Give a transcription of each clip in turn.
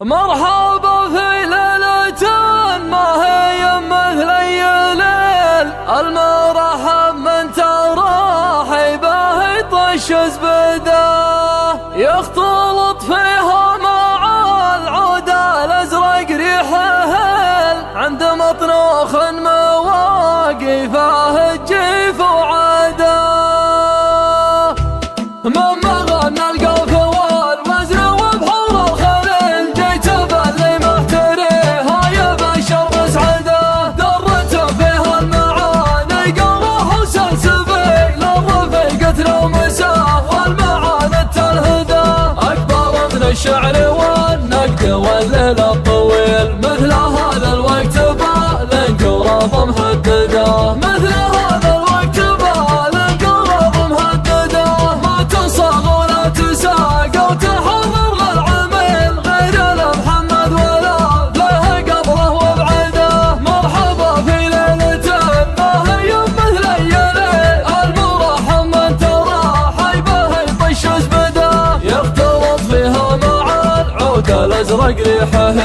مرحبا في ليلة ما هي مثل أي ليل، المرحب من ترحبه طش زبده، يختلط فيها مع العود الأزرق ريحه عند مطنوخ مواقفه الجيف وعده. مما غنى القف والوزن وبحور الخليل، جيت باللي محتريها يبشر بسعده، درته فيها المعاني قوه وسلسبيل، الرفيقة ومساه والمعاني التلهده، أكبر من الشعر والنقد والليل الطويل، مثل هذا الوقت بالانقراض مهدده، مثل هذا الوقت بالانقراض مهدده، ما تصاغ ولا تساق وتحضر للعميل غير لمحمد ولا له قبله وبعده. مرحبا في ليلة ما هي مثل أي ليل، المرحب من ترحبه يطش زبده، يختلط فيها مع العود الأزرق ريحه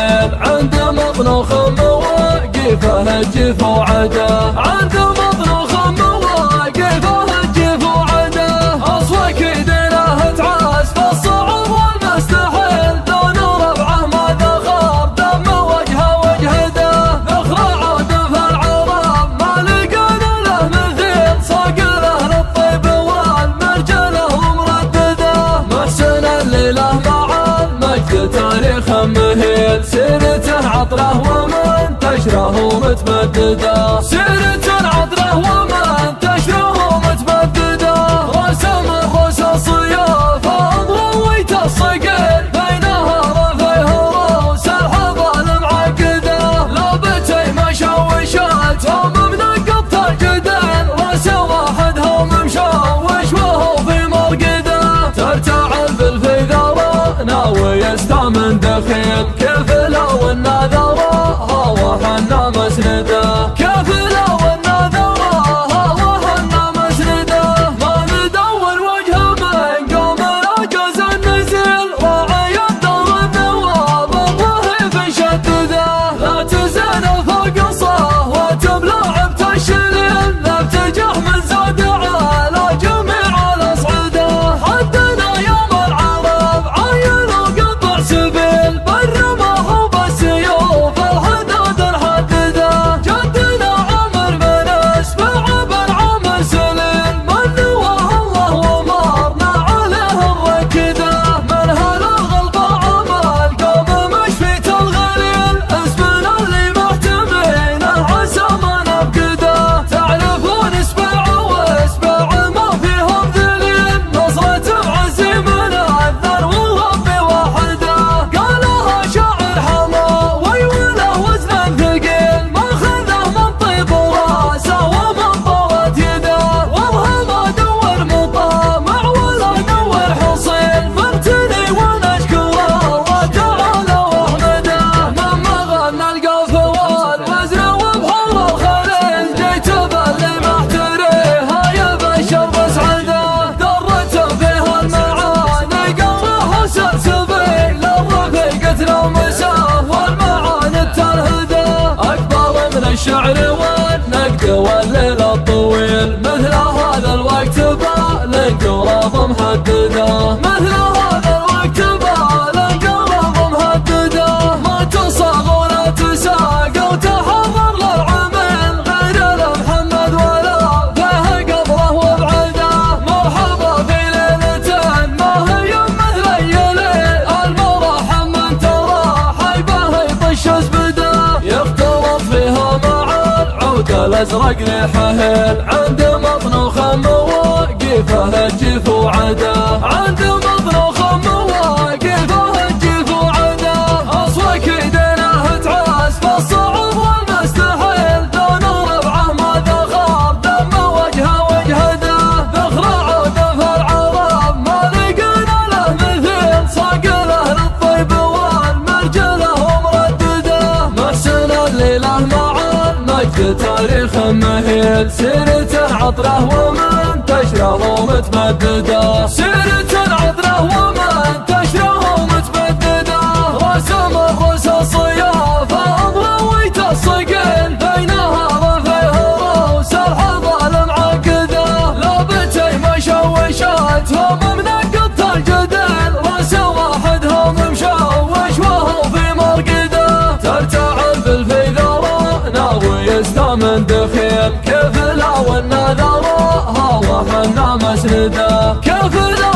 عند مطنوخ مواقفه الجيف وعده، عند مطنوخ مواقفه الجيف وعده، أصوك يدينه تعاس فالصعب والمستحيل، لون ربعه ما ذخر دم وجهه وجهده، ذخر عود في العرب ما لقينا له مثيل، صاق له للطيب والمرجله ومردده، محسن الليله مع المجد تاريخ مهيل، سيرته عطره ومنتشره ومتمدده، سيرته عطره ومنتشره ومتمدده، رسم الرؤوس الصياف ضويت الصقيل، بينها رفيه رؤوس الحضن معقده، لابتي مشوشاتهم منقط الجدل، راس واحدهم مشوش وهو في مرقده، ترتعل بالفيذرة ناوي يستمن دخيل، كيف لو النذرة هواها مسنده، كيف لو النذرة هواها مسنده، ما ندور وجهه من قوم العجز النزيل، راعي الدور النواب الرهيب شدده، لا تزال فوق صهوة بلاعب الشليل، لا بتجح من زاد على جميع الأصعدة، حدنا يوم العرب عينوا قطع سبيل، بر ما هو بالسيوف الحدود الحدده، جدنا عمر بن اسمع بن عمر سليل، من نواه الله ومرنا عليه الركده، من هالغلب عمل قوم مشفيت الغليل، اسمنا اللي محتمينه عسى ما نفقده، تعرفون اسبع واسبع ما فيهم ذليل، نصرة عزيم الأذر والرب وحده، قالها شاعر حما ويوله وزن ثقيل، ما خذه من طيب راسه ومن طوت يده، والله ما دور مطامع ولا دور حصيل، فارتني ونشكر الله تعالى واحمده، مما غنى القف والوزن وبحر الخليل، جيت باللي محتريها يبشر بسعده، درته فيها المعاني قوه وسلسبيل، الرفيقة ومساه والمعاني التلهده، أكبر من الشعر والنقد والليل الطويل، مثل هذا الوقت بالانقراض مهدده، مثل هذا الوقت بالانقراض مهدده، ما تصاغ ولا تساق وتحضر للعميل غير لمحمد ولا فيه قبله وبعده. مرحبا في ليلة ما هي مثل أي ليل، المرحب من ترحبه يطش زبده، يختلط فيها مع العود الأزرق ريحه عند مطنوخ مواقفه الجيف وعده، عند مطنوخ مواقفه الجيف وعده، أصوك يدينه تعاس فالصعب والمستحيل، لون ربعه ما ذخر دم وجهه وجهده، ذخر عود في العرب ما لقينا له مثيل، صاق له للطيب والمرجله ومردده، محسن الليله مع المجد تاريخ مهيل، سيرته عطره ومنتشره ومتمدده، سيرته عطره ومنتشره ومتمدده، رسم من دخيل كيف لا والنذراها وحنا مسنده كيف لا